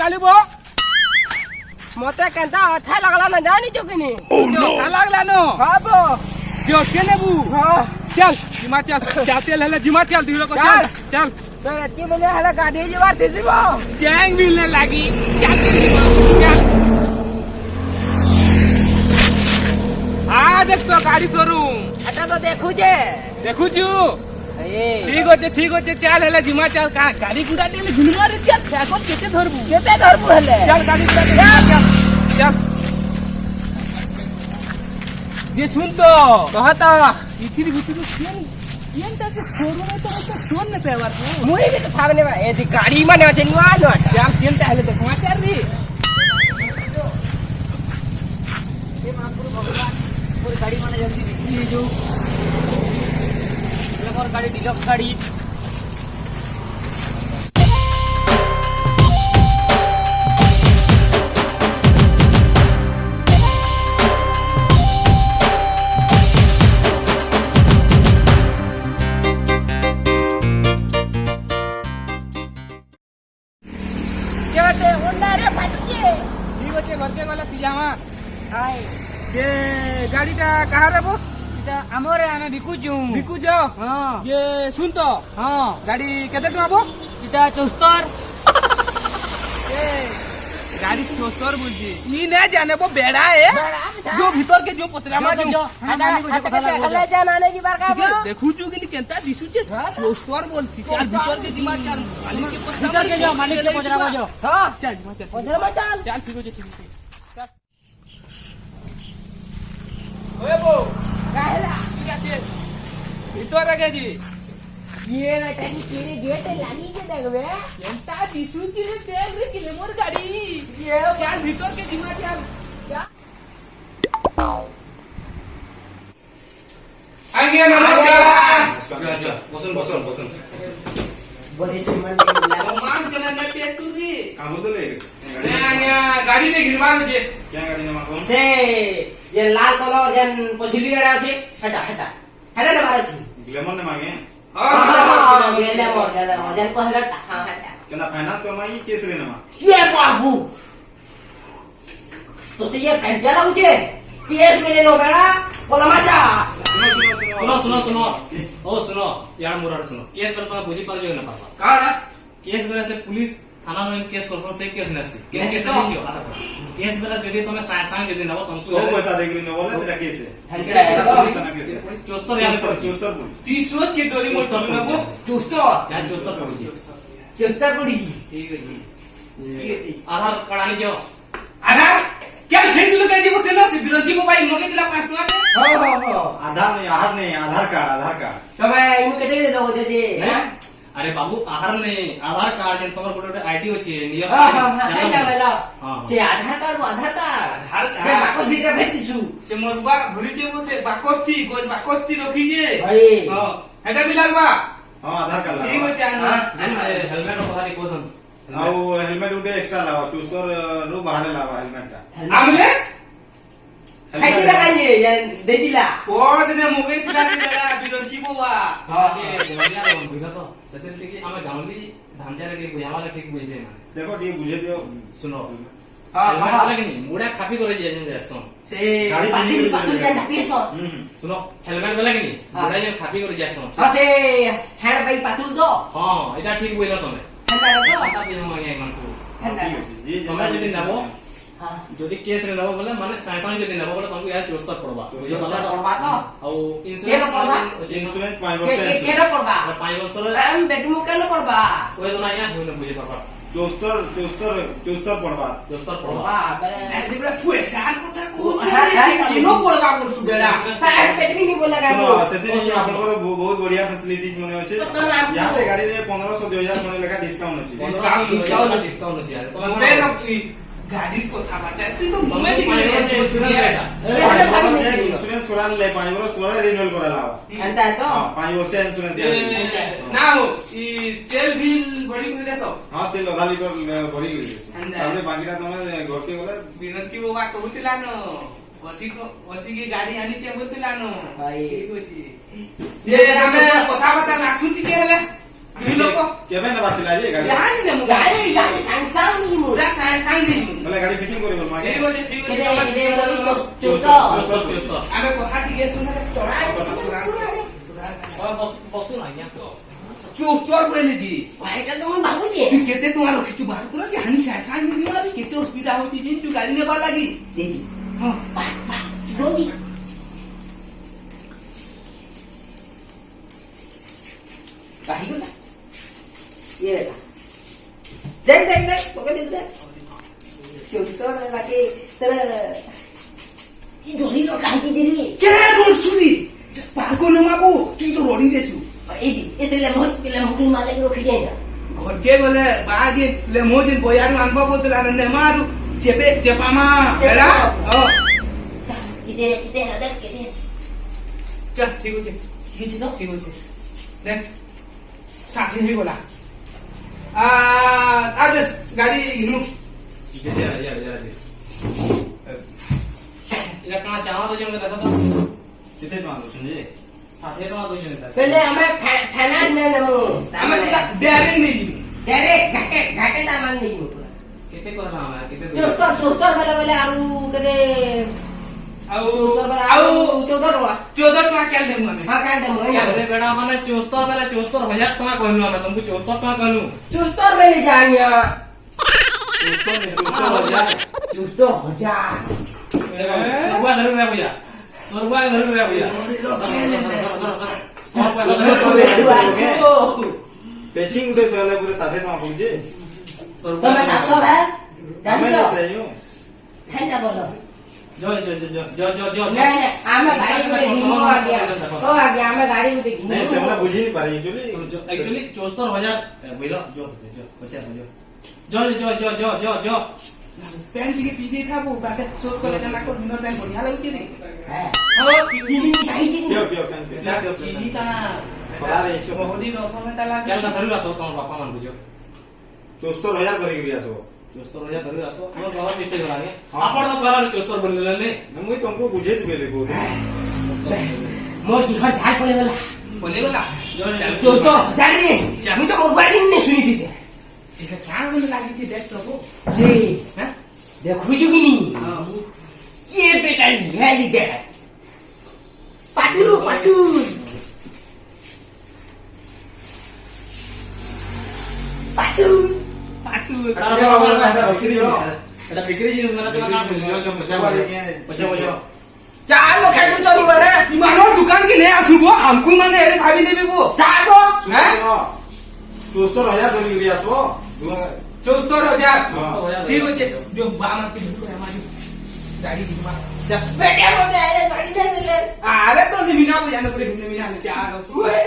कालिबो मते केंता अच्छा लगला ना जानी जो कि नहीं अच्छा लागला नो हां बो जो के नेबू हां चल जिमा चल चातेल हले जिमा चल धीरे को चल चल तो एती बजे हला गाड़ी जवार दिसिबो चैंग मिलने लगी चल चल आ देख तो गाड़ी शोरूम अच्छा तो देखू जे देखू जू ए ठीक होचे चल हले जिमा चल का गाड़ी गुडा देले झुलमा रे चल साको केते धरबू केते धरबू हले चल गाड़ी गुडा दे चल ये सुन तो कहता इथिर भितर केनटा के शोरूम है तो सुन न पेवर मुई भी तो भागने बा एदी गाड़ी माने अछि नुआ न चल केनटा हले तो समाचार दी ये मापुर भगवान पूरी गाड़ी माने जल्दी बिकी जो और गाड़ी डिलक्स गाड़ी क्या ते होंडा रे फाटुचे ठीक होचे घर के वाला सिजामा हाय ये गाड़ी का कहां रे वो इता हमरे हमें बिकुचू बिकू जो हां ये सुन तो हां गाड़ी केते टका बो इता 74 ए गाड़ी 74 बोलजी ई ने जाने वो बेड़ा है जो भीतर के जो पतरामा जो हले जान आने की बार का देखू छु कि केनता दिसु छे 74 बोलसी चार भीतर के जिमा चार मालिक के भीतर के जो मालिक के पतरामा जो हां चल जिमा चल पतरामा चल चल ठीक हो जे ठीक चल ओए बो काहेला ठीक है भीतर रखे जी ये बेटा की तेरे गेट लागी के देखबे केनता दिसु कि रे देख रे कि मोर गाड़ी ये चार भीतर के जिमा चार आगे नमस्कार बसन बड़े से मन मान केना न पे तुरी काम तो ले ने आगे गाड़ी ने घिरवा दे क्या गाड़ी नमा कौन से ये लाल कलर जन पछिली गाड़ा अछि हटा हटा हटा ना मारे छी ग्लैमर ने मांगे हां गेले मोर जन को हटा हां हटा केना फाइनेंस करमाई केस रे नमा ये बाबू तो ये कैसे लाउजे केस मेरे नो बेड़ा बोला मचा सुनो ओ सुनो यार मोरा सुनो केस पर तो बुझी पर जो ना पापा काड़ा केस बेला से पुलिस थाना में केस करसन से केस नसी केस से नहीं हो केस बेला दे तुम साय साय दे ना तुमको सो पैसा देगरी न बोले सेटा केस है हल्का है चोस्तर यार चोस्तर बोल 30 रोज के डोरी मोर तो ना वो चुस्तो क्या चोस्तर पड़ी चुस्ता पड़ी जी ठीक है जी आधार कार्ड आनी जो आधार क्या खेंडू के जीव से ना विरोधी मोबाइल मगे दिला 5 टका दे हां आधार कार्ड समय इनु कैसे दे दो दे अरे बाबू आधार कार्ड जन तमर गोटे आईडी अछि नियम हां हां बेला हां से आधार कार्ड आधार ये बाकस भीतर भेज दिसु से मोरबा भरी जे वो से बाकस्ती कोई बाकस्ती रखी जे भाई हां हेटा भी लागबा हां आधार कार्ड ठीक लगा है चान हेलमेट को कहानी कोथन आउ हेलमेट उठे एक्स्ट्रा लावा चोस्तर रो बाहर लावा हेलमेट आमले खाइती लगाइए दे दिला कोद ने मोगे छिला दिला विरोधी बोवा हां ये गलिया बुझा तो सतेन के हम गांवली ढांचा रे बुझावाला ठीक बुझले ना देखो ये बुझे दियो सुनो हां हेलमेट वाला कि नहीं मुड़ा खापी करे जे जैसो से पातिल जान पीसो सुनो हेलमेट वाला कि नहीं मुड़ा जे खापी करे जैसो से हैंड भाई पातुल दो हां एटा ठीक बुझलो तमे हैंड दो आता भी हम आगे मन को ये तमे जदी नबो हां যদি কেস রে নব বলে মানে সাই সাই যদি নব বলে তুমি ইয়ার চোস্তা পড়বা বুঝি ये পালা पड़वा तो ଆଉ केनो पड़वा? इंश्योरेंस 5 के वर्ष केना पड़वा 5 वर्ष हम बेटमु केना पड़वा ওই তো না ইয়া হইলো বুঝি পাবা चोस्तर पड़वा চোস্তা পড়বা पड़वा बे दिबरा पैसा কথা কো किनो पड़वा करछु बेड़ा साइड बेटमी नहीं बोला सुनो गाबो सेति आपनकर बहुत बढ़िया फैसिलिटीज मने अछि तो नाम यहाँ पे गाड़ी रे 1500 2000 सोने लेखा डिस्काउंट अछि ডিসকাউন্ট আছে আর তোমার मोबाइल रखी गाड़ी কথা बाता তুই তো মুমে দিবি इंश्योरेंस छोड़ा ले 5 वर्ष ପରେ रिन्यूअल करा लावा एंता तो हां 5 वर्ष इंश्योरेंस ना हो ई तेल बिल बड़ी कर देसो हां तेल आधा लीटर भरी गई अंदर। हमने बाकीटा तमे घर के गले विनती बाबा कहूतिला न वसी की गाड़ी आनी ते बोलतिला न भाई ठीक अछि ये हमें কথা বাতা লাখুন টিকে হেলে দুই লোক केबे न बातिला जे गाड़ी जान ने गाड़ी गाड़ी सांग सांग नहीं मुरा ସାଙ୍ଗେ ନେଇଯିବୁ ବୋଲେ ଗାଡି ଫିଟିଂ କରିବ ମାଗେ ଠିକ ଅଛି ଠିକ କେତେ ଅଛି କେତେ ବୋଲେ ଚୁସ୍ତ ଆମେ କଥା ଟିକେ ଶୁଣ ବସୁ ନା ଆଜ୍ଞା ଚୋସ୍ତର କହିଲେ ଜି ଏଇଟା ତ ମୁଁ ଭାବୁଛି ତୁ କେତେ ଟଙ୍କା ରଖିଛୁ ବାହାର କର ଯେ ହାନି ସାଙ୍ଗେ ସାଙ୍ଗେ ମିଳିବ କେତେ ଅସୁବିଧା ହଉଛି ଜିନିଛୁ ଗାଡି ନେବା ଲାଗି ଦେବି ହଁ ଜଲ୍ଦି କାହିଁଗଲା ଇଏ ବେଟା ଦେখ ପକେଇ ଦେখ ଚୁସ୍ତର ଲାଗେ ତର ଇ ଧରିଲ କାହିଁକି ଦିରି କେ ରୋଡସୁରି ପାର୍କ ନମାବୁ তুই তো রড়ি দেছু ଏଇଠି ଏସରେ ଲେମ୍ବୁ ମାଲେକି ରଖିଯାଇ ନା ঘরকে গলে বাজে লেমো যে বয়ারু আনবা বদলা নে মারু চেপে চেপামা এলা ও কেতে কেতে না কেতে চল ঠিক আছে ঠিক আছে দেখ সাথে হি বলা আজ গাড়ি ইনু এটা কানা চাওয়া তো জমে দেখো তো କେତେ ଟଙ୍କା ଦଉଛନ୍ତି ଯେ 60 ଟଙ୍କା ଦଉଛନ୍ତି ତାର ପହଲେ ଆମେ ଫାଇନାନ୍ସ ନେ ନେମୁ ଆମେ ড্যারিং নেই ডাইরেক্ଟ ঘাটে দামান নেইমু କେତେ କହିଲା ଆମେ କେତେ ଚଉସ୍ତର ବେଲେ ଆରୁ କେତେ ଆଉ ଚଉସ୍ତର ବେଲେ ଆଉ ଆଉ 14 ଟଙ୍କା 14 ଟଙ୍କା କେଲ দেমু ଆମେ ହଁ କାଇଁ ଦେମୁ अरे बेटा हमने 74 बेला 74,000 टका कहलु हमें तुमको 74 टका कहलु ଚଉସ୍ତର ବେଲେ ଜାଣିଆ 74,000 ଚଉସ୍ତର रुपया धरू रे भैया रुपया धरू रे भैया पेचिंग गुटे ସଇଲେ ପୁରା 60 ଟଙ୍କା ପଡୁଛି ତମେ 700 ଭାଇ ଆମେ ଜାଣିଛ ସେଇଉ ହେନ୍ତା ବୋଲ जो ନାଇଁ ନାଇଁ ଆମେ ଗାଡି ଗୋଟେ ଘିନୁ ଆଜ୍ଞା ଓ ଆଜ୍ଞା ଆମେ ଗାଡି ଗୋଟେ ନାଇଁ ଘିନୁ ସେମାନେ ବୁଝି ନି ପାରେ एक्चुअली एक्चुअली 74,000 बोलो जो 50 जो প্যান্ট ଟିକେ ପିଇ ଦେଇଥାବୁ ବାଟେ ସୋସ୍ କଲେ ଜାନା କର ଦିନ ପ୍ୟାଣ୍ଟ ବଢିଆ ଲାଗୁଛି ରେ ହଁ ଚିନି ସାଇଜି ପିଓ ପିଓ କାଇଁ ଚିନି କାଣା ଖରା ଦେଇଛୁ ମହଲି ରସମେଟା ଲାଗେ क्या धरू रासो तम बापा मान बुझो 74,000 ଧରିକି ଆସିବ 74,000 धरू रासो मोर बाबा मिस्टेक होला के आपण तो परार 74 बोल ले ମୁଇଁ ତମକୁ ବୁଝେଇති ବେଲେ କହୁଥିଲି ମୋର କି ଖର୍ଚ୍ଚ ଝାଲ ପଡେ ଗଲା বলে গলা जो 14000 রে আমি তো মোর বাড়ি নে শুনি দিতে এটা কাণ বলে লাগিছে দেখ তো রে হ্যাঁ দেখুଛୁ কি নি ये बेटा निहाली दे पाटुरु पाटुर पाटुर পাটু এটা বিক্রি জিনিস মানে তো না বুঝো পয়সা পয়সা चालो खाटू चलू बरे ইমানৰ দোকান কিনে আসুব আমকু মানে এৰে ভাবি দেবি বো चालो হ্যাঁ 74,000 ଧରିକି ଆସିବ 74,000 हाँ। ঠিক আছে जो बामा के हमारी गाड़ी दिखवा बेटे मोते आए गाड़ी दे दे अरे तो मिना को जाने पड़े घूमने मिना चार ओए